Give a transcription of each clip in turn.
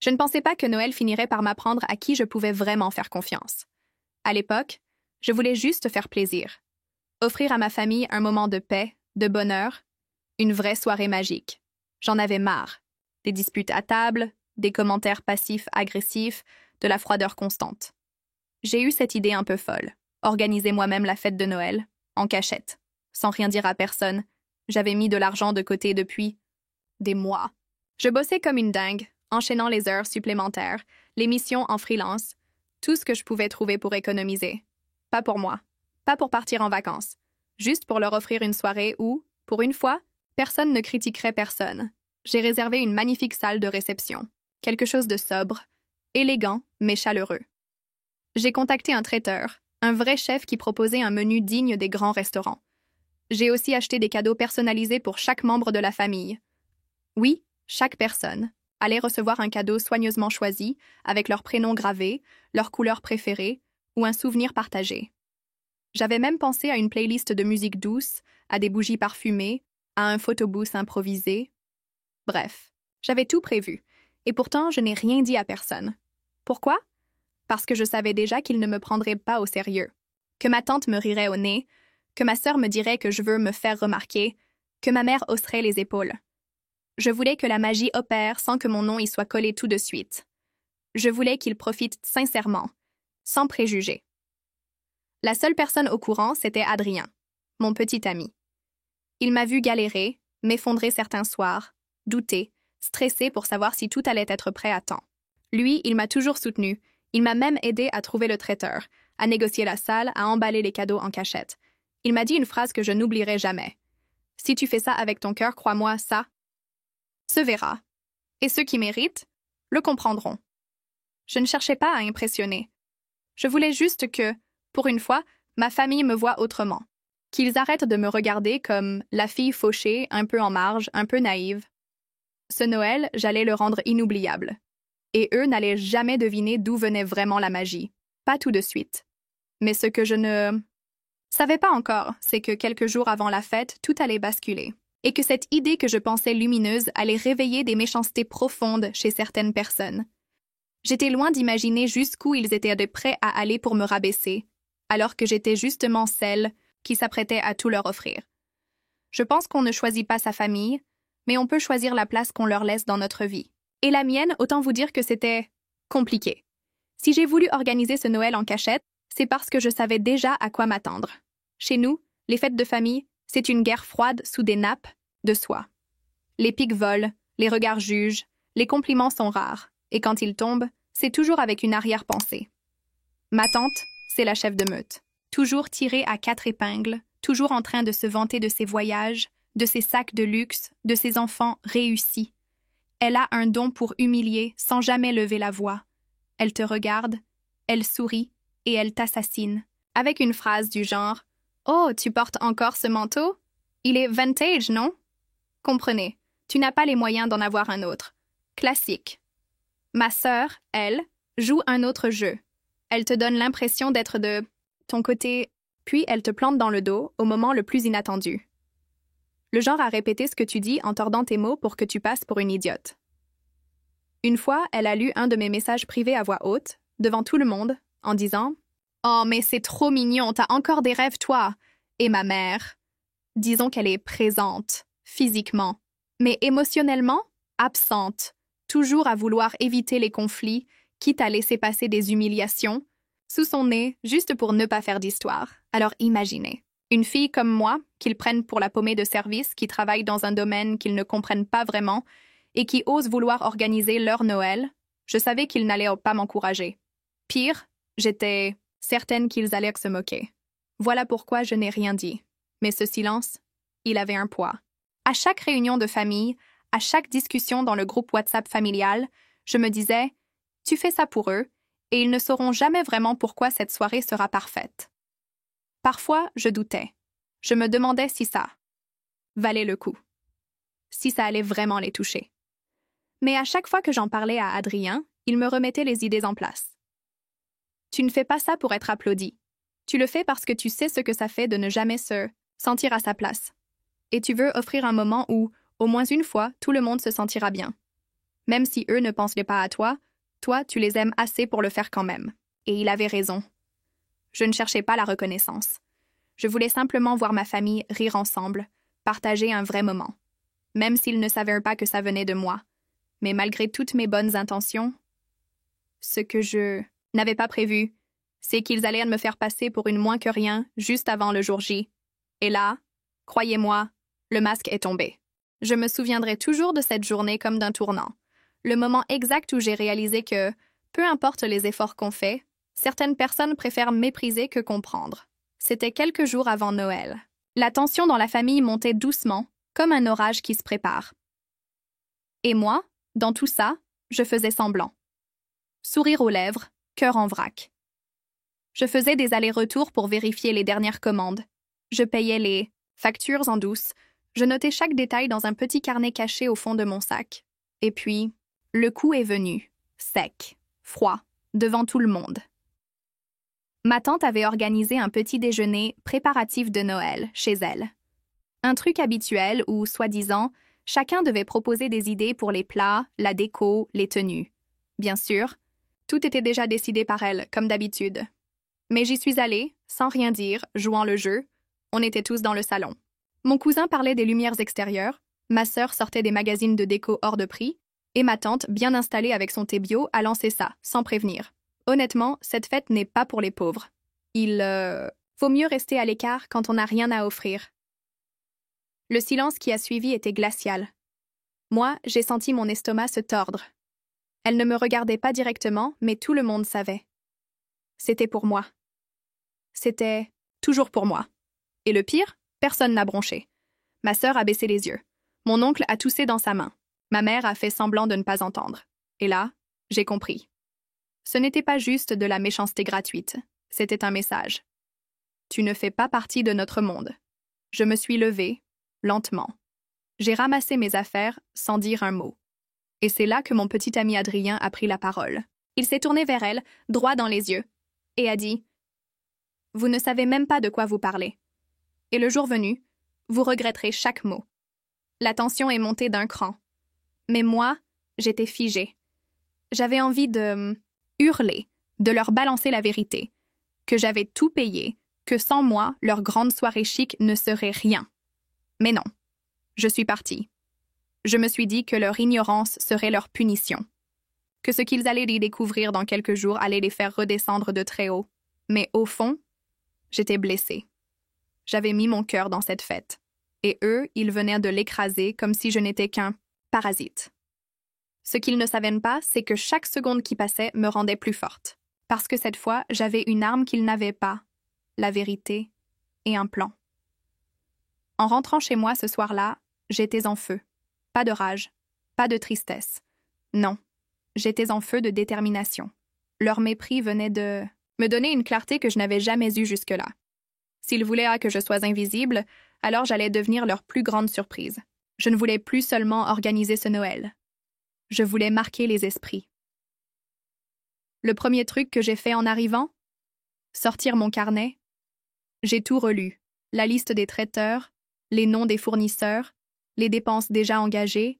Je ne pensais pas que Noël finirait par m'apprendre à qui je pouvais vraiment faire confiance. À l'époque, je voulais juste faire plaisir. Offrir à ma famille un moment de paix, de bonheur, une vraie soirée magique. J'en avais marre. Des disputes à table, des commentaires passifs agressifs, de la froideur constante. J'ai eu cette idée un peu folle. Organiser moi-même la fête de Noël, en cachette, sans rien dire à personne. J'avais mis de l'argent de côté depuis des mois. Je bossais comme une dingue, enchaînant les heures supplémentaires, les missions en freelance, tout ce que je pouvais trouver pour économiser. Pas pour moi, pas pour partir en vacances, juste pour leur offrir une soirée où, pour une fois, personne ne critiquerait personne. J'ai réservé une magnifique salle de réception, quelque chose de sobre, élégant mais chaleureux. J'ai contacté un traiteur, un vrai chef qui proposait un menu digne des grands restaurants. J'ai aussi acheté des cadeaux personnalisés pour chaque membre de la famille. Oui, chaque personne allait recevoir un cadeau soigneusement choisi, avec leur prénom gravé, leur couleur préférée ou un souvenir partagé. J'avais même pensé à une playlist de musique douce, à des bougies parfumées, à un photobooth improvisé. Bref, j'avais tout prévu, et pourtant je n'ai rien dit à personne. Pourquoi? Parce que je savais déjà qu'ils ne me prendraient pas au sérieux, que ma tante me rirait au nez, que ma sœur me dirait que je veux me faire remarquer, que ma mère hausserait les épaules. Je voulais que la magie opère sans que mon nom y soit collé tout de suite. Je voulais qu'ils profitent sincèrement, sans préjugés. La seule personne au courant, c'était Adrien, mon petit ami. Il m'a vu galérer, m'effondrer certains soirs, douter, stresser pour savoir si tout allait être prêt à temps. Lui, il m'a toujours soutenu. Il m'a même aidé à trouver le traiteur, à négocier la salle, à emballer les cadeaux en cachette. Il m'a dit une phrase que je n'oublierai jamais. « Si tu fais ça avec ton cœur, crois-moi, ça se verra. Et ceux qui méritent le comprendront. » Je ne cherchais pas à impressionner. Je voulais juste que, pour une fois, ma famille me voie autrement. Qu'ils arrêtent de me regarder comme la fille fauchée, un peu en marge, un peu naïve. Ce Noël, j'allais le rendre inoubliable. Et eux n'allaient jamais deviner d'où venait vraiment la magie. Pas tout de suite. Mais ce que je ne savais pas encore, c'est que quelques jours avant la fête, tout allait basculer. Et que cette idée que je pensais lumineuse allait réveiller des méchancetés profondes chez certaines personnes. J'étais loin d'imaginer jusqu'où ils étaient prêts à aller pour me rabaisser, alors que j'étais justement celle qui s'apprêtait à tout leur offrir. Je pense qu'on ne choisit pas sa famille, mais on peut choisir la place qu'on leur laisse dans notre vie. Et la mienne, autant vous dire que c'était compliqué. Si j'ai voulu organiser ce Noël en cachette, c'est parce que je savais déjà à quoi m'attendre. Chez nous, les fêtes de famille, c'est une guerre froide sous des nappes de soie. Les piques volent, les regards jugent, les compliments sont rares, et quand ils tombent, c'est toujours avec une arrière-pensée. Ma tante, c'est la chef de meute. Toujours tirée à 4 épingles, toujours en train de se vanter de ses voyages, de ses sacs de luxe, de ses enfants réussis. Elle a un don pour humilier sans jamais lever la voix. Elle te regarde, elle sourit et elle t'assassine, avec une phrase du genre « Oh, tu portes encore ce manteau? Il est vintage, non? » Comprenez, tu n'as pas les moyens d'en avoir un autre. Classique. Ma sœur, elle, joue un autre jeu. Elle te donne l'impression d'être de ton côté, puis elle te plante dans le dos au moment le plus inattendu. Le genre à répéter ce que tu dis en tordant tes mots pour que tu passes pour une idiote. Une fois, elle a lu un de mes messages privés à voix haute, devant tout le monde, en disant « Oh, mais c'est trop mignon, t'as encore des rêves, toi! » Et ma mère, disons qu'elle est présente, physiquement, mais émotionnellement, absente, toujours à vouloir éviter les conflits, quitte à laisser passer des humiliations, sous son nez, juste pour ne pas faire d'histoire. Alors imaginez. Une fille comme moi, qu'ils prennent pour la paumée de service, qui travaille dans un domaine qu'ils ne comprennent pas vraiment et qui ose vouloir organiser leur Noël, je savais qu'ils n'allaient pas m'encourager. Pire, j'étais certaine qu'ils allaient se moquer. Voilà pourquoi je n'ai rien dit. Mais ce silence, il avait un poids. À chaque réunion de famille, à chaque discussion dans le groupe WhatsApp familial, je me disais « Tu fais ça pour eux, et ils ne sauront jamais vraiment pourquoi cette soirée sera parfaite. » Parfois, je doutais. Je me demandais si ça valait le coup. Si ça allait vraiment les toucher. Mais à chaque fois que j'en parlais à Adrien, il me remettait les idées en place. Tu ne fais pas ça pour être applaudi. Tu le fais parce que tu sais ce que ça fait de ne jamais se sentir à sa place. Et tu veux offrir un moment où, au moins une fois, tout le monde se sentira bien. Même si eux ne pensaient pas à toi, toi, tu les aimes assez pour le faire quand même. Et il avait raison. Je ne cherchais pas la reconnaissance. Je voulais simplement voir ma famille rire ensemble, partager un vrai moment. Même s'ils ne savaient pas que ça venait de moi. Mais malgré toutes mes bonnes intentions, ce que je n'avais pas prévu, c'est qu'ils allaient me faire passer pour une moins que rien juste avant le jour J. Et là, croyez-moi, le masque est tombé. Je me souviendrai toujours de cette journée comme d'un tournant. Le moment exact où j'ai réalisé que, peu importe les efforts qu'on fait, certaines personnes préfèrent mépriser que comprendre. C'était quelques jours avant Noël. La tension dans la famille montait doucement, comme un orage qui se prépare. Et moi, dans tout ça, je faisais semblant. Sourire aux lèvres, cœur en vrac. Je faisais des allers-retours pour vérifier les dernières commandes. Je payais les factures en douce. Je notais chaque détail dans un petit carnet caché au fond de mon sac. Et puis, le coup est venu, sec, froid, devant tout le monde. Ma tante avait organisé un petit déjeuner préparatif de Noël chez elle. Un truc habituel où, soi-disant, chacun devait proposer des idées pour les plats, la déco, les tenues. Bien sûr, tout était déjà décidé par elle, comme d'habitude. Mais j'y suis allée, sans rien dire, jouant le jeu. On était tous dans le salon. Mon cousin parlait des lumières extérieures, ma sœur sortait des magazines de déco hors de prix, et ma tante, bien installée avec son thé bio, a lancé ça, sans prévenir. Honnêtement, cette fête n'est pas pour les pauvres. Il vaut mieux rester à l'écart quand on n'a rien à offrir. Le silence qui a suivi était glacial. Moi, j'ai senti mon estomac se tordre. Elle ne me regardait pas directement, mais tout le monde savait. C'était pour moi. C'était toujours pour moi. Et le pire, personne n'a bronché. Ma sœur a baissé les yeux. Mon oncle a toussé dans sa main. Ma mère a fait semblant de ne pas entendre. Et là, j'ai compris. Ce n'était pas juste de la méchanceté gratuite. C'était un message. Tu ne fais pas partie de notre monde. Je me suis levée, lentement. J'ai ramassé mes affaires sans dire un mot. Et c'est là que mon petit ami Adrien a pris la parole. Il s'est tourné vers elle, droit dans les yeux, et a dit « Vous ne savez même pas de quoi vous parlez. Et le jour venu, vous regretterez chaque mot. » La tension est montée d'un cran. Mais moi, j'étais figée. J'avais envie de hurler, de leur balancer la vérité, que j'avais tout payé, que sans moi, leur grande soirée chic ne serait rien. Mais non, je suis partie. Je me suis dit que leur ignorance serait leur punition, que ce qu'ils allaient y découvrir dans quelques jours allait les faire redescendre de très haut. Mais au fond, j'étais blessée. J'avais mis mon cœur dans cette fête, et eux, ils venaient de l'écraser comme si je n'étais qu'un parasite. Ce qu'ils ne savaient pas, c'est que chaque seconde qui passait me rendait plus forte, parce que cette fois, j'avais une arme qu'ils n'avaient pas, la vérité et un plan. En rentrant chez moi ce soir-là, j'étais en feu. Pas de rage, pas de tristesse. Non, j'étais en feu de détermination. Leur mépris venait de me donner une clarté que je n'avais jamais eue jusque-là. S'ils voulaient que je sois invisible, alors j'allais devenir leur plus grande surprise. Je ne voulais plus seulement organiser ce Noël. Je voulais marquer les esprits. Le premier truc que j'ai fait en arrivant? Sortir mon carnet. J'ai tout relu. La liste des traiteurs, les noms des fournisseurs, les dépenses déjà engagées,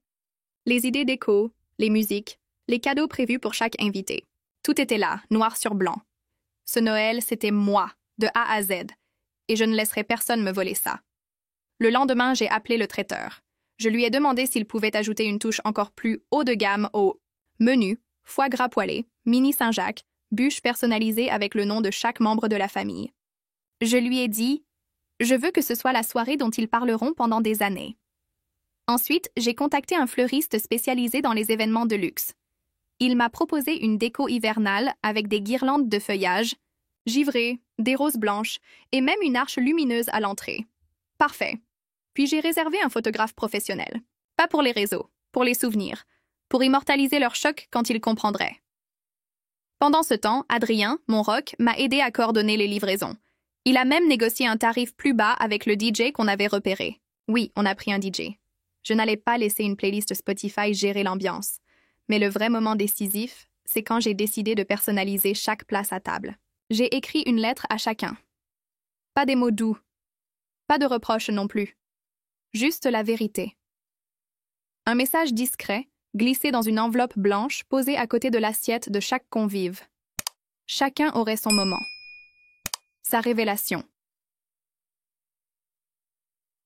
les idées déco, les musiques, les cadeaux prévus pour chaque invité. Tout était là, noir sur blanc. Ce Noël, c'était moi, de A à Z, et je ne laisserai personne me voler ça. Le lendemain, j'ai appelé le traiteur. Je lui ai demandé s'il pouvait ajouter une touche encore plus haut de gamme au menu, foie gras poêlé, mini Saint-Jacques, bûche personnalisée avec le nom de chaque membre de la famille. Je lui ai dit « Je veux que ce soit la soirée dont ils parleront pendant des années. » Ensuite, j'ai contacté un fleuriste spécialisé dans les événements de luxe. Il m'a proposé une déco hivernale avec des guirlandes de feuillage, givrées, des roses blanches et même une arche lumineuse à l'entrée. Parfait. Puis j'ai réservé un photographe professionnel. Pas pour les réseaux, pour les souvenirs, pour immortaliser leur choc quand ils comprendraient. Pendant ce temps, Adrien, mon rock, m'a aidé à coordonner les livraisons. Il a même négocié un tarif plus bas avec le DJ qu'on avait repéré. Oui, on a pris un DJ. Je n'allais pas laisser une playlist Spotify gérer l'ambiance. Mais le vrai moment décisif, c'est quand j'ai décidé de personnaliser chaque place à table. J'ai écrit une lettre à chacun. Pas des mots doux. Pas de reproches non plus. Juste la vérité. Un message discret, glissés dans une enveloppe blanche posée à côté de l'assiette de chaque convive. Chacun aurait son moment. Sa révélation.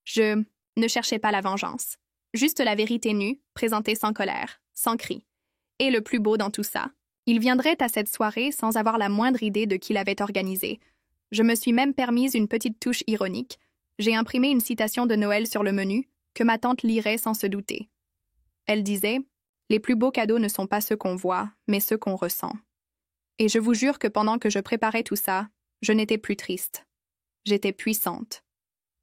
Je ne cherchais pas la vengeance. Juste la vérité nue, présentée sans colère, sans cri. Et le plus beau dans tout ça, il viendrait à cette soirée sans avoir la moindre idée de qui l'avait organisée. Je me suis même permise une petite touche ironique. J'ai imprimé une citation de Noël sur le menu que ma tante lirait sans se douter. Elle disait « Les plus beaux cadeaux ne sont pas ceux qu'on voit, mais ceux qu'on ressent. » Et je vous jure que pendant que je préparais tout ça, je n'étais plus triste. J'étais puissante.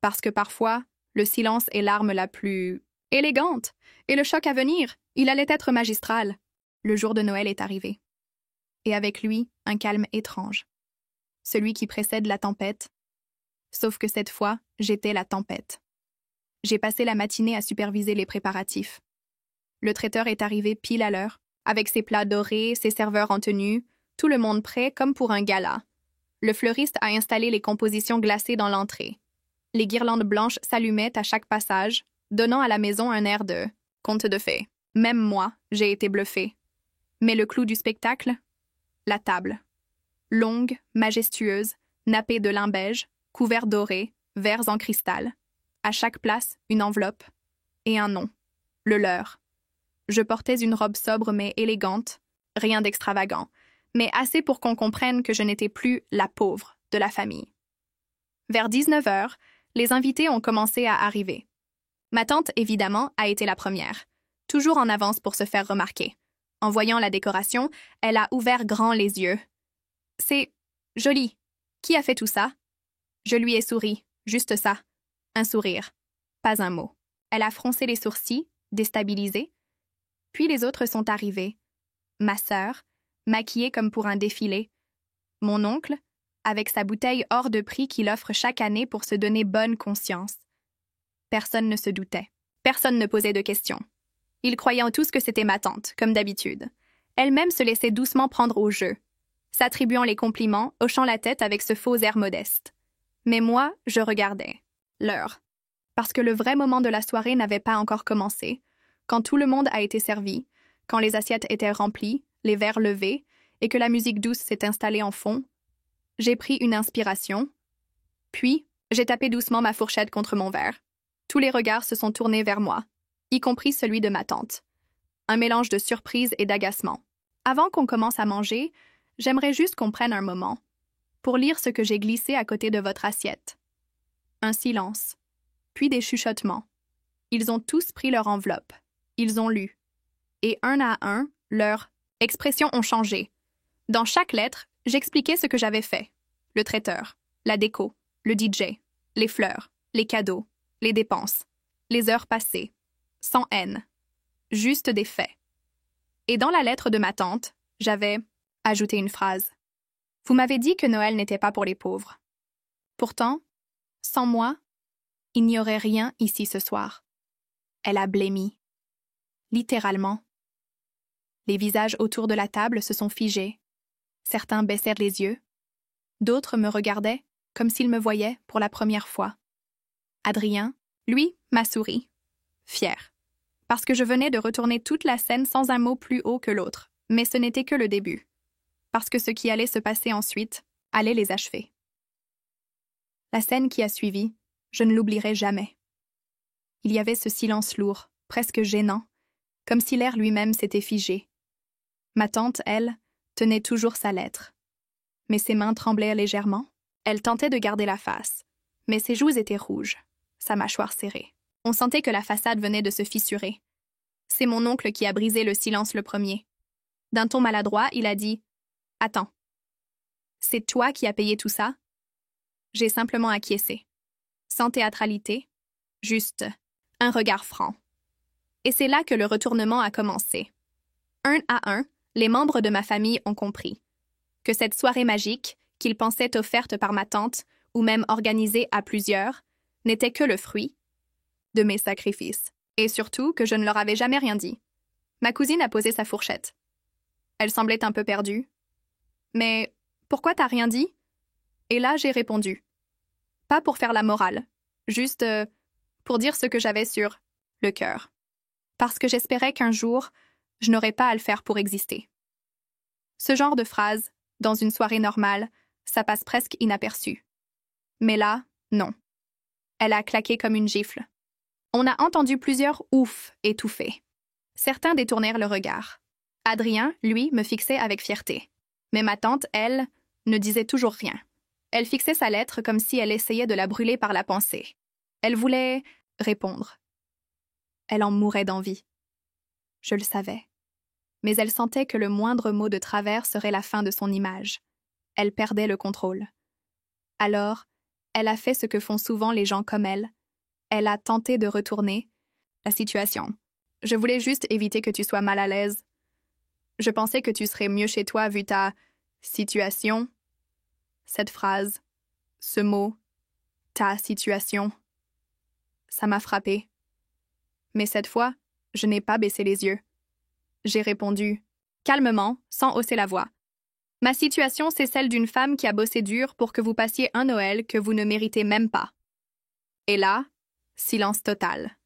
Parce que parfois, le silence est l'arme la plus élégante. Et le choc à venir, il allait être magistral. Le jour de Noël est arrivé. Et avec lui, un calme étrange. Celui qui précède la tempête. Sauf que cette fois, j'étais la tempête. J'ai passé la matinée à superviser les préparatifs. Le traiteur est arrivé pile à l'heure, avec ses plats dorés, ses serveurs en tenue, tout le monde prêt comme pour un gala. Le fleuriste a installé les compositions glacées dans l'entrée. Les guirlandes blanches s'allumaient à chaque passage, donnant à la maison un air de conte de fées. Même moi, j'ai été bluffée. Mais le clou du spectacle? La table. Longue, majestueuse, nappée de lin beige, couverts dorés, verres en cristal. À chaque place, une enveloppe. Et un nom. Le leur. Je portais une robe sobre mais élégante, rien d'extravagant, mais assez pour qu'on comprenne que je n'étais plus la pauvre de la famille. Vers 19h, les invités ont commencé à arriver. Ma tante, évidemment, a été la première, toujours en avance pour se faire remarquer. En voyant la décoration, elle a ouvert grand les yeux. « C'est joli. Qui a fait tout ça? » Je lui ai souri, juste ça. Un sourire. Pas un mot. Elle a froncé les sourcils, déstabilisée. Puis les autres sont arrivés. Ma sœur, maquillée comme pour un défilé. Mon oncle, avec sa bouteille hors de prix qu'il offre chaque année pour se donner bonne conscience. Personne ne se doutait. Personne ne posait de questions. Ils croyaient en tous que c'était ma tante, comme d'habitude. Elle-même se laissait doucement prendre au jeu, s'attribuant les compliments, hochant la tête avec ce faux air modeste. Mais moi, je regardais. L'heure. Parce que le vrai moment de la soirée n'avait pas encore commencé. Quand tout le monde a été servi, quand les assiettes étaient remplies, les verres levés, et que la musique douce s'est installée en fond, j'ai pris une inspiration. Puis, j'ai tapé doucement ma fourchette contre mon verre. Tous les regards se sont tournés vers moi, y compris celui de ma tante. Un mélange de surprise et d'agacement. Avant qu'on commence à manger, j'aimerais juste qu'on prenne un moment pour lire ce que j'ai glissé à côté de votre assiette. Un silence, puis des chuchotements. Ils ont tous pris leur enveloppe. Ils ont lu. Et un à un, leurs expressions ont changé. Dans chaque lettre, j'expliquais ce que j'avais fait. Le traiteur, la déco, le DJ, les fleurs, les cadeaux, les dépenses, les heures passées. Sans haine. Juste des faits. Et dans la lettre de ma tante, j'avais ajouté une phrase. Vous m'avez dit que Noël n'était pas pour les pauvres. Pourtant, sans moi, il n'y aurait rien ici ce soir. Elle a blêmi. Littéralement. Les visages autour de la table se sont figés. Certains baissèrent les yeux. D'autres me regardaient comme s'ils me voyaient pour la première fois. Adrien, lui, m'a souri. Fier. Parce que je venais de retourner toute la scène sans un mot plus haut que l'autre. Mais ce n'était que le début. Parce que ce qui allait se passer ensuite allait les achever. La scène qui a suivi, je ne l'oublierai jamais. Il y avait ce silence lourd, presque gênant, comme si l'air lui-même s'était figé. Ma tante, elle, tenait toujours sa lettre. Mais ses mains tremblaient légèrement. Elle tentait de garder la face, mais ses joues étaient rouges, sa mâchoire serrée. On sentait que la façade venait de se fissurer. C'est mon oncle qui a brisé le silence le premier. D'un ton maladroit, il a dit « Attends. C'est toi qui as payé tout ça ?» J'ai simplement acquiescé. Sans théâtralité, juste un regard franc. Et c'est là que le retournement a commencé. Un à un, les membres de ma famille ont compris que cette soirée magique, qu'ils pensaient offerte par ma tante ou même organisée à plusieurs, n'était que le fruit de mes sacrifices. Et surtout que je ne leur avais jamais rien dit. Ma cousine a posé sa fourchette. Elle semblait un peu perdue. « Mais pourquoi t'as rien dit ?» Et là, j'ai répondu. Pas pour faire la morale, juste pour dire ce que j'avais sur le cœur. Parce que j'espérais qu'un jour, Je n'aurais pas à le faire pour exister. Ce genre de phrase, dans une soirée normale, ça passe presque inaperçu. Mais là, non. Elle a claqué comme une gifle. On a entendu plusieurs ouf étouffés. Certains détournèrent le regard. Adrien, lui, me fixait avec fierté. Mais ma tante, elle, ne disait toujours rien. Elle fixait sa lettre comme si elle essayait de la brûler par la pensée. Elle voulait répondre. Elle en mourait d'envie. Je le savais. Mais elle sentait que le moindre mot de travers serait la fin de son image. Elle perdait le contrôle. Alors, elle a fait ce que font souvent les gens comme elle. Elle a tenté de retourner la situation. Je voulais juste éviter que tu sois mal à l'aise. Je pensais que tu serais mieux chez toi vu ta situation. Cette phrase, ce mot, ta situation, ça m'a frappée. Mais cette fois, je n'ai pas baissé les yeux. J'ai répondu, calmement, sans hausser la voix. Ma situation, c'est celle d'une femme qui a bossé dur pour que vous passiez un Noël que vous ne méritez même pas. Et là, silence total.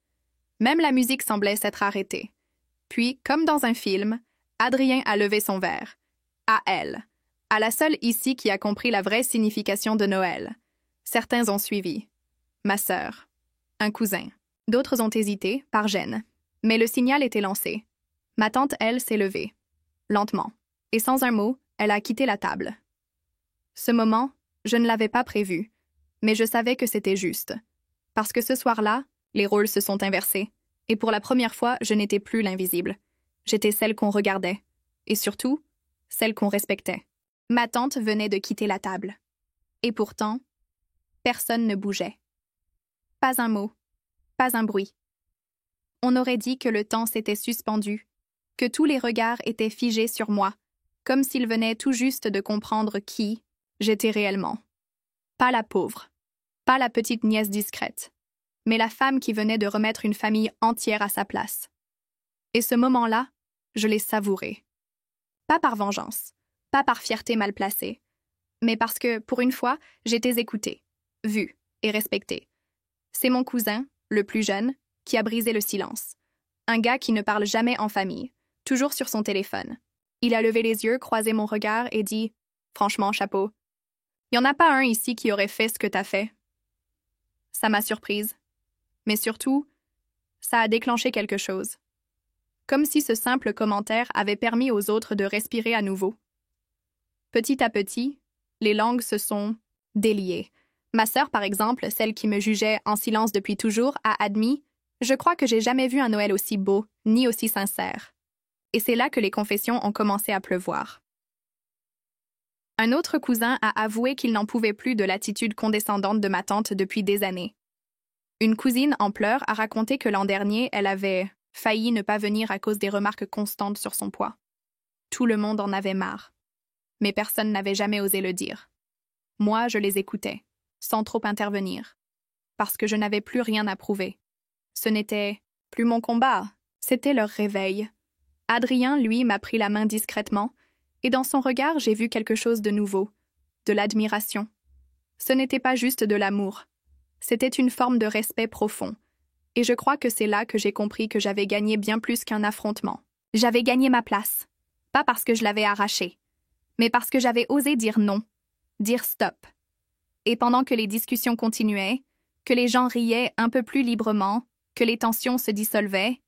Même la musique semblait s'être arrêtée. Puis, comme dans un film, Adrien a levé son verre. À elle. À la seule ici qui a compris la vraie signification de Noël. Certains ont suivi. Ma sœur. Un cousin. D'autres ont hésité, par gêne. Mais le signal était lancé. Ma tante, elle, s'est levée. Lentement. Et sans un mot, elle a quitté la table. Ce moment, je ne l'avais pas prévu. Mais je savais que c'était juste. Parce que ce soir-là, les rôles se sont inversés. Et pour la première fois, je n'étais plus l'invisible. J'étais celle qu'on regardait. Et surtout, celle qu'on respectait. Ma tante venait de quitter la table. Et pourtant, personne ne bougeait. Pas un mot, pas un bruit. On aurait dit que le temps s'était suspendu, que tous les regards étaient figés sur moi, comme s'ils venaient tout juste de comprendre qui j'étais réellement. Pas la pauvre, pas la petite nièce discrète, mais la femme qui venait de remettre une famille entière à sa place. Et ce moment-là, je l'ai savouré. Pas par vengeance, pas par fierté mal placée, mais parce que, pour une fois, j'étais écoutée, vue et respectée. C'est mon cousin, le plus jeune, qui a brisé le silence. Un gars qui ne parle jamais en famille, toujours sur son téléphone. Il a levé les yeux, croisé mon regard et dit « Franchement, chapeau. Il n'y en a pas un ici qui aurait fait ce que t'as fait. » Ça m'a surprise. Mais surtout, ça a déclenché quelque chose. Comme si ce simple commentaire avait permis aux autres de respirer à nouveau. Petit à petit, les langues se sont déliées. Ma sœur, par exemple, celle qui me jugeait en silence depuis toujours, a admis « Je crois que j'ai jamais vu un Noël aussi beau, ni aussi sincère. » Et c'est là que les confessions ont commencé à pleuvoir. Un autre cousin a avoué qu'il n'en pouvait plus de l'attitude condescendante de ma tante depuis des années. Une cousine en pleurs a raconté que l'an dernier, elle avait failli ne pas venir à cause des remarques constantes sur son poids. Tout le monde en avait marre. Mais personne n'avait jamais osé le dire. Moi, je les écoutais, sans trop intervenir, parce que je n'avais plus rien à prouver. Ce n'était plus mon combat, c'était leur réveil. Adrien, lui, m'a pris la main discrètement, et dans son regard, j'ai vu quelque chose de nouveau, de l'admiration. Ce n'était pas juste de l'amour, c'était une forme de respect profond. Et je crois que c'est là que j'ai compris que j'avais gagné bien plus qu'un affrontement. J'avais gagné ma place, pas parce que je l'avais arrachée, mais parce que j'avais osé dire non, dire stop. Et pendant que les discussions continuaient, que les gens riaient un peu plus librement, que les tensions se dissolvaient,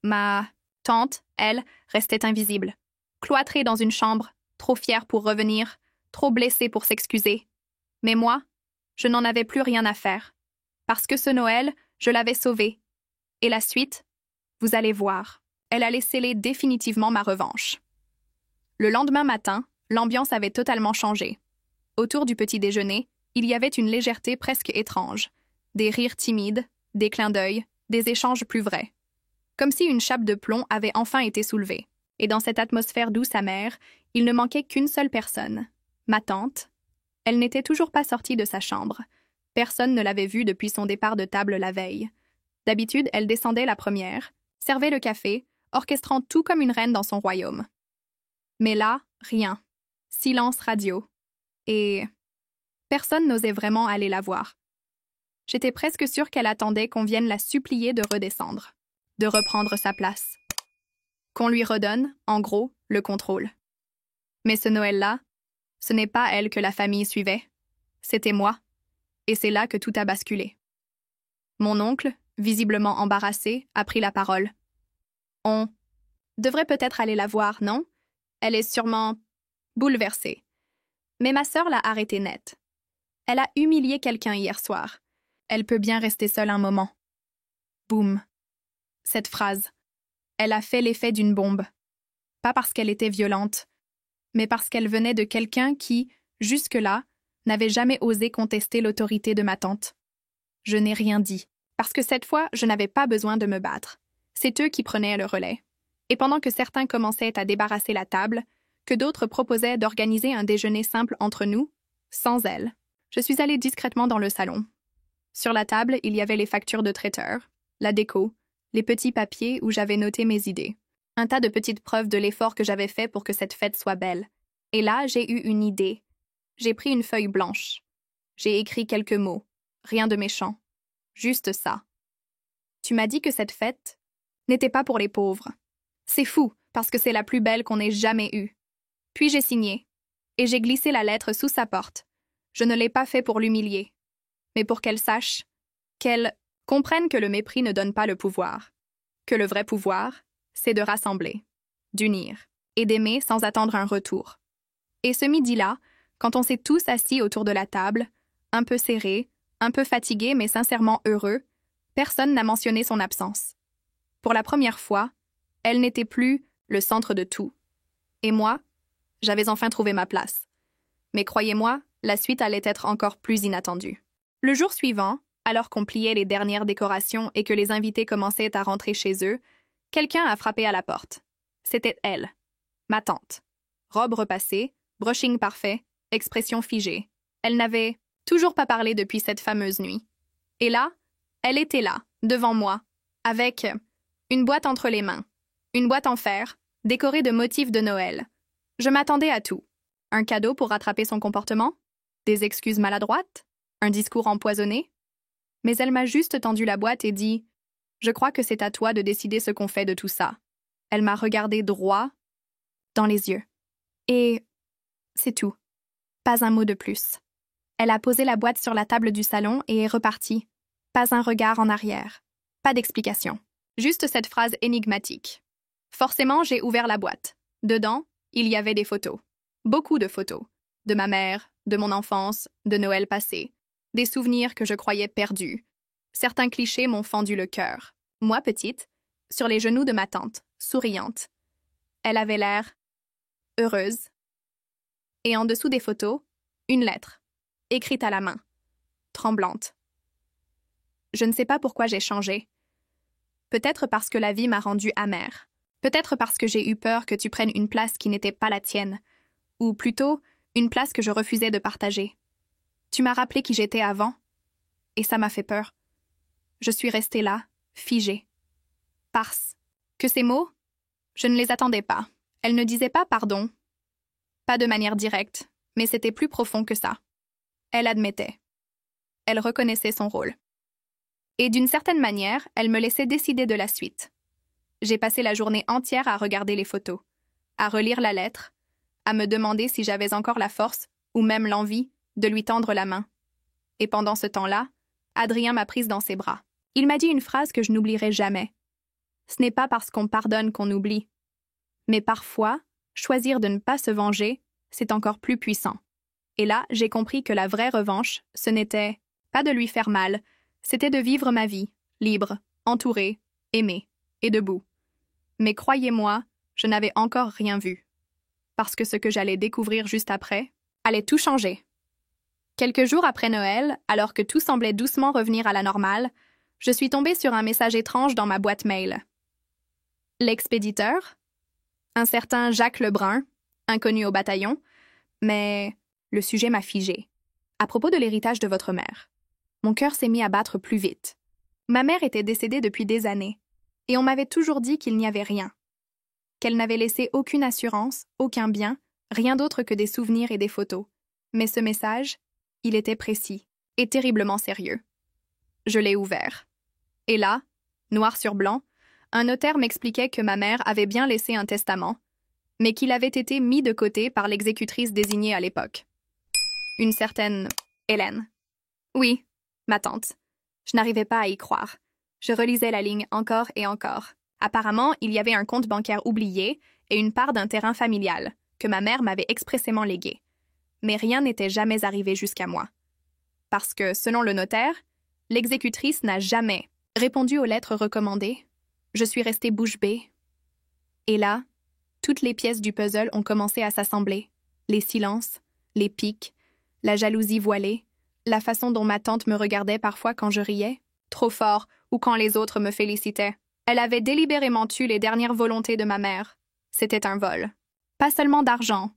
ma tante, elle, restait invisible, cloîtrée dans une chambre, trop fière pour revenir, trop blessée pour s'excuser. Mais moi, je n'en avais plus rien à faire. Parce que ce Noël, je l'avais sauvée. Et la suite, vous allez voir, elle allait sceller définitivement ma revanche. Le lendemain matin, l'ambiance avait totalement changé. Autour du petit déjeuner, il y avait une légèreté presque étrange. Des rires timides, des clins d'œil, des échanges plus vrais. Comme si une chape de plomb avait enfin été soulevée. Et dans cette atmosphère douce amère, il ne manquait qu'une seule personne. Ma tante. Elle n'était toujours pas sortie de sa chambre. Personne ne l'avait vue depuis son départ de table la veille. D'habitude, elle descendait la première, servait le café, orchestrant tout comme une reine dans son royaume. Mais là, rien. Silence radio. Et personne n'osait vraiment aller la voir. J'étais presque sûre qu'elle attendait qu'on vienne la supplier de redescendre, de reprendre sa place. qu'on lui redonne, en gros, le contrôle. Mais ce Noël-là, ce n'est pas elle que la famille suivait, c'était moi, et c'est là que tout a basculé. Mon oncle, visiblement embarrassé, a pris la parole. On devrait peut-être aller la voir, non? Elle est sûrement bouleversée. Mais ma sœur l'a arrêtée net. Elle a humilié quelqu'un hier soir. Elle peut bien rester seule un moment. Boum. Cette phrase. Elle a fait l'effet d'une bombe. Pas parce qu'elle était violente, mais parce qu'elle venait de quelqu'un qui, jusque-là, n'avait jamais osé contester l'autorité de ma tante. Je n'ai rien dit, parce que cette fois, je n'avais pas besoin de me battre. C'est eux qui prenaient le relais. Et pendant que certains commençaient à débarrasser la table, que d'autres proposaient d'organiser un déjeuner simple entre nous, sans elle, je suis allée discrètement dans le salon. Sur la table, il y avait les factures de traiteur, la déco, les petits papiers où j'avais noté mes idées. Un tas de petites preuves de l'effort que j'avais fait pour que cette fête soit belle. Et là, j'ai eu une idée. J'ai pris une feuille blanche. J'ai écrit quelques mots. Rien de méchant. Juste ça. Tu m'as dit que cette fête n'était pas pour les pauvres. C'est fou, parce que c'est la plus belle qu'on ait jamais eue. Puis j'ai signé. Et j'ai glissé la lettre sous sa porte. Je ne l'ai pas fait pour l'humilier, mais pour qu'elle sache, qu'elle comprenne que le mépris ne donne pas le pouvoir. Que le vrai pouvoir, c'est de rassembler, d'unir et d'aimer sans attendre un retour. Et ce midi-là, quand on s'est tous assis autour de la table, un peu serrés, un peu fatigués mais sincèrement heureux, personne n'a mentionné son absence. Pour la première fois, elle n'était plus le centre de tout. Et moi, j'avais enfin trouvé ma place. Mais croyez-moi, la suite allait être encore plus inattendue. Le jour suivant, alors qu'on pliait les dernières décorations et que les invités commençaient à rentrer chez eux, quelqu'un a frappé à la porte. C'était elle, ma tante. Robe repassée, brushing parfait, expression figée. Elle n'avait toujours pas parlé depuis cette fameuse nuit. Et là, elle était là, devant moi, avec une boîte entre les mains, une boîte en fer, décorée de motifs de Noël. Je m'attendais à tout. Un cadeau pour rattraper son comportement? Des excuses maladroites? Un discours empoisonné? Mais elle m'a juste tendu la boîte et dit « Je crois que c'est à toi de décider ce qu'on fait de tout ça. » Elle m'a regardé droit dans les yeux. Et c'est tout. Pas un mot de plus. Elle a posé la boîte sur la table du salon et est repartie. Pas un regard en arrière. Pas d'explication. Juste cette phrase énigmatique. Forcément, j'ai ouvert la boîte. Dedans, il y avait des photos. Beaucoup de photos. De ma mère, de mon enfance, de Noël passé. Des souvenirs que je croyais perdus. Certains clichés m'ont fendu le cœur. Moi, petite, sur les genoux de ma tante, souriante. Elle avait l'air heureuse. Et en dessous des photos, une lettre, écrite à la main, tremblante. Je ne sais pas pourquoi j'ai changé. Peut-être parce que la vie m'a rendue amère. Peut-être parce que j'ai eu peur que tu prennes une place qui n'était pas la tienne. Ou plutôt, une place que je refusais de partager. Tu m'as rappelé qui j'étais avant, et ça m'a fait peur. Je suis restée là, figée. Parce que ces mots, je ne les attendais pas. Elle ne disait pas pardon. Pas de manière directe, mais c'était plus profond que ça. Elle admettait. Elle reconnaissait son rôle. Et d'une certaine manière, elle me laissait décider de la suite. J'ai passé la journée entière à regarder les photos, à relire la lettre, à me demander si j'avais encore la force, ou même l'envie, de lui tendre la main. Et pendant ce temps-là, Adrien m'a prise dans ses bras. Il m'a dit une phrase que je n'oublierai jamais. Ce n'est pas parce qu'on pardonne qu'on oublie. Mais parfois, choisir de ne pas se venger, c'est encore plus puissant. Et là, j'ai compris que la vraie revanche, ce n'était pas de lui faire mal, c'était de vivre ma vie, libre, entourée, aimée, et debout. Mais croyez-moi, je n'avais encore rien vu. Parce que ce que j'allais découvrir juste après allait tout changer. Quelques jours après Noël, alors que tout semblait doucement revenir à la normale, je suis tombée sur un message étrange dans ma boîte mail. L'expéditeur? Un certain Jacques Lebrun, inconnu au bataillon, mais le sujet m'a figée. À propos de l'héritage de votre mère. Mon cœur s'est mis à battre plus vite. Ma mère était décédée depuis des années, et on m'avait toujours dit qu'il n'y avait rien. Qu'elle n'avait laissé aucune assurance, aucun bien, rien d'autre que des souvenirs et des photos. Mais ce message, il était précis et terriblement sérieux. Je l'ai ouvert. Et là, noir sur blanc, Un notaire m'expliquait que ma mère avait bien laissé un testament, mais qu'il avait été mis de côté par l'exécutrice désignée à l'époque. Une certaine Hélène. Oui, ma tante. Je n'arrivais pas à y croire. Je relisais la ligne encore et encore. Apparemment, il y avait un compte bancaire oublié et une part d'un terrain familial que ma mère m'avait expressément légué. Mais rien n'était jamais arrivé jusqu'à moi. Parce que, selon le notaire, l'exécutrice n'a jamais répondu aux lettres recommandées. Je suis restée bouche bée. Et là, toutes les pièces du puzzle ont commencé à s'assembler. Les silences, les piques, la jalousie voilée, la façon dont ma tante me regardait parfois quand je riais, trop fort, ou quand les autres me félicitaient. Elle avait délibérément tué les dernières volontés de ma mère. C'était un vol. Pas seulement d'argent,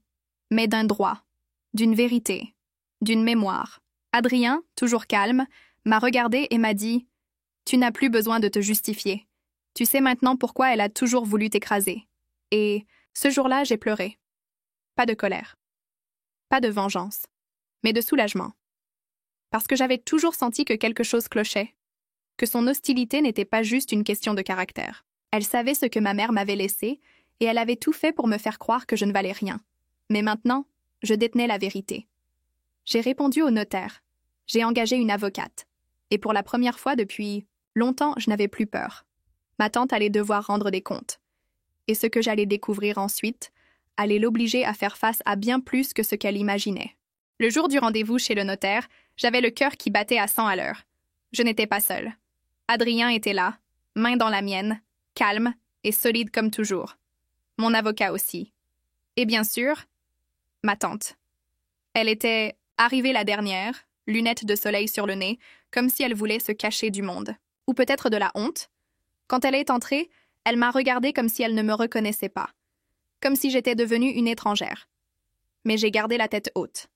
mais d'un droit, d'une vérité, d'une mémoire. Adrien, toujours calme, m'a regardé et m'a dit « Tu n'as plus besoin de te justifier. Tu sais maintenant pourquoi elle a toujours voulu t'écraser. » Et ce jour-là, j'ai pleuré. Pas de colère. Pas de vengeance, mais de soulagement. Parce que j'avais toujours senti que quelque chose clochait, que son hostilité n'était pas juste une question de caractère. Elle savait ce que ma mère m'avait laissé, et elle avait tout fait pour me faire croire que je ne valais rien. Mais maintenant, je détenais la vérité. J'ai répondu au notaire. J'ai engagé une avocate. Et pour la première fois depuis longtemps, je n'avais plus peur. Ma tante allait devoir rendre des comptes. Et ce que j'allais découvrir ensuite allait l'obliger à faire face à bien plus que ce qu'elle imaginait. Le jour du rendez-vous chez le notaire, j'avais le cœur qui battait à 100 à l'heure. Je n'étais pas seule. Adrien était là, main dans la mienne, calme et solide comme toujours. Mon avocat aussi. Et bien sûr, ma tante. Elle était arrivée la dernière, lunettes de soleil sur le nez, comme si elle voulait se cacher du monde. Ou peut-être de la honte. Quand elle est entrée, elle m'a regardée comme si elle ne me reconnaissait pas. Comme si j'étais devenue une étrangère. Mais j'ai gardé la tête haute.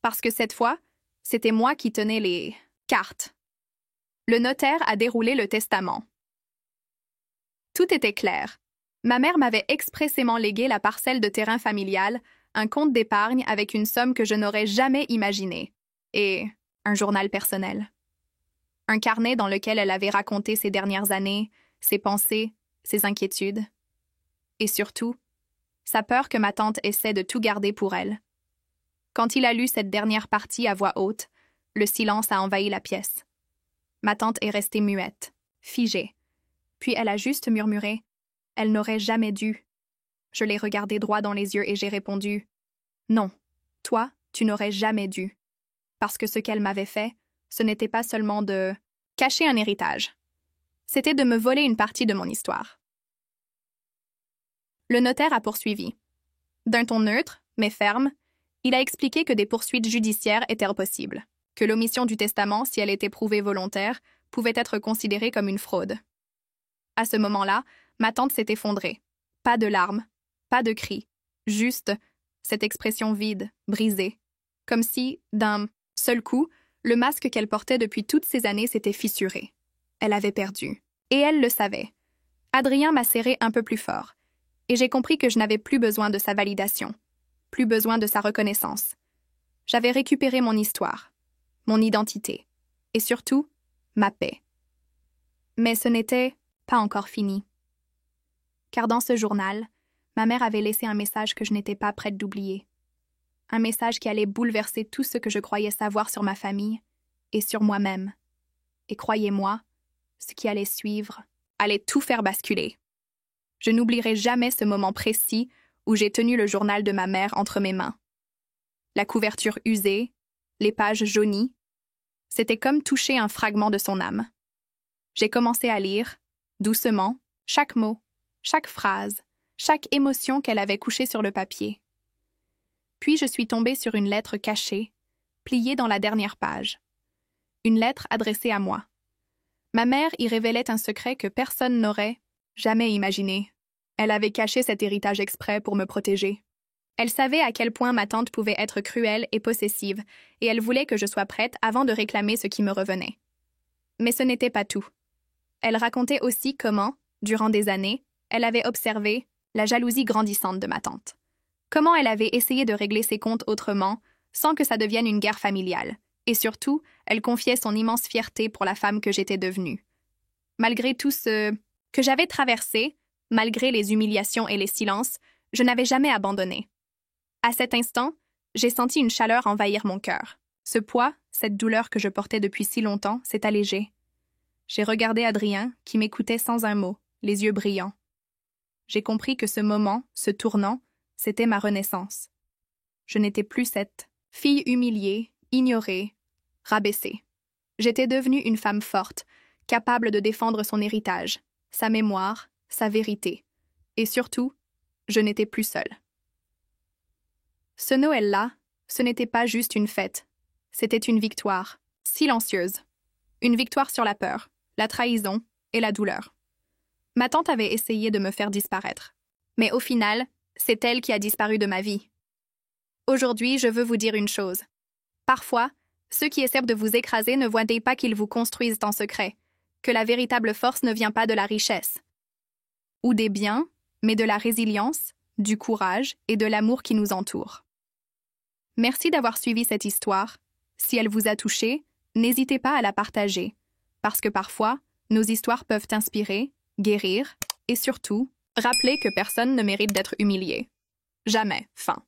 Parce que cette fois, c'était moi qui tenais les cartes. Le notaire a déroulé le testament. Tout était clair. Ma mère m'avait expressément légué la parcelle de terrain familial, un compte d'épargne avec une somme que je n'aurais jamais imaginée, et un journal personnel. Un carnet dans lequel elle avait raconté ses dernières années, ses pensées, ses inquiétudes. Et surtout, sa peur que ma tante essaie de tout garder pour elle. Quand il a lu cette dernière partie à voix haute, le silence a envahi la pièce. Ma tante est restée muette, figée. Puis elle a juste murmuré « Elle n'aurait jamais dû ». Je l'ai regardée droit dans les yeux et j'ai répondu « Non, toi, tu n'aurais jamais dû ». Parce que ce qu'elle m'avait fait, ce n'était pas seulement de cacher un héritage. C'était de me voler une partie de mon histoire. Le notaire a poursuivi. D'un ton neutre, mais ferme, il a expliqué que des poursuites judiciaires étaient possibles, que l'omission du testament, si elle était prouvée volontaire, pouvait être considérée comme une fraude. À ce moment-là, ma tante s'est effondrée. Pas de larmes, pas de cris, juste cette expression vide, brisée. Comme si, d'un seul coup, le masque qu'elle portait depuis toutes ces années s'était fissuré. Elle avait perdu. Et elle le savait. Adrien m'a serré un peu plus fort. Et j'ai compris que je n'avais plus besoin de sa validation, plus besoin de sa reconnaissance. J'avais récupéré mon histoire, mon identité, et surtout, ma paix. Mais ce n'était pas encore fini. Car dans ce journal, ma mère avait laissé un message que je n'étais pas prête d'oublier. Un message qui allait bouleverser tout ce que je croyais savoir sur ma famille et sur moi-même. Et croyez-moi, ce qui allait suivre allait tout faire basculer. Je n'oublierai jamais ce moment précis où j'ai tenu le journal de ma mère entre mes mains. La couverture usée, les pages jaunies, c'était comme toucher un fragment de son âme. J'ai commencé à lire, doucement, chaque mot, chaque phrase, chaque émotion qu'elle avait couchée sur le papier. Puis je suis tombée sur une lettre cachée, pliée dans la dernière page. Une lettre adressée à moi. Ma mère y révélait un secret que personne n'aurait jamais imaginé. Elle avait caché cet héritage exprès pour me protéger. Elle savait à quel point ma tante pouvait être cruelle et possessive, et elle voulait que je sois prête avant de réclamer ce qui me revenait. Mais ce n'était pas tout. Elle racontait aussi comment, durant des années, elle avait observé la jalousie grandissante de ma tante. Comment elle avait essayé de régler ses comptes autrement, sans que ça devienne une guerre familiale. Et surtout, elle confiait son immense fierté pour la femme que j'étais devenue. Malgré tout ce que j'avais traversé, malgré les humiliations et les silences, je n'avais jamais abandonné. À cet instant, j'ai senti une chaleur envahir mon cœur. Ce poids, cette douleur que je portais depuis si longtemps, s'est allégé. J'ai regardé Adrien, qui m'écoutait sans un mot, les yeux brillants. J'ai compris que ce moment, ce tournant, c'était ma renaissance. Je n'étais plus cette fille humiliée, ignorée, rabaissée. J'étais devenue une femme forte, capable de défendre son héritage, sa mémoire, sa vérité. Et surtout, je n'étais plus seule. Ce Noël-là, ce n'était pas juste une fête. C'était une victoire, silencieuse. Une victoire sur la peur, la trahison et la douleur. Ma tante avait essayé de me faire disparaître. Mais au final, c'est elle qui a disparu de ma vie. Aujourd'hui, je veux vous dire une chose. Parfois, ceux qui essaient de vous écraser ne voient pas qu'ils vous construisent en secret, que la véritable force ne vient pas de la richesse ou des biens, mais de la résilience, du courage et de l'amour qui nous entoure. Merci d'avoir suivi cette histoire. Si elle vous a touché, n'hésitez pas à la partager, parce que parfois, nos histoires peuvent inspirer, guérir et surtout, rappeler que personne ne mérite d'être humilié. Jamais, fin.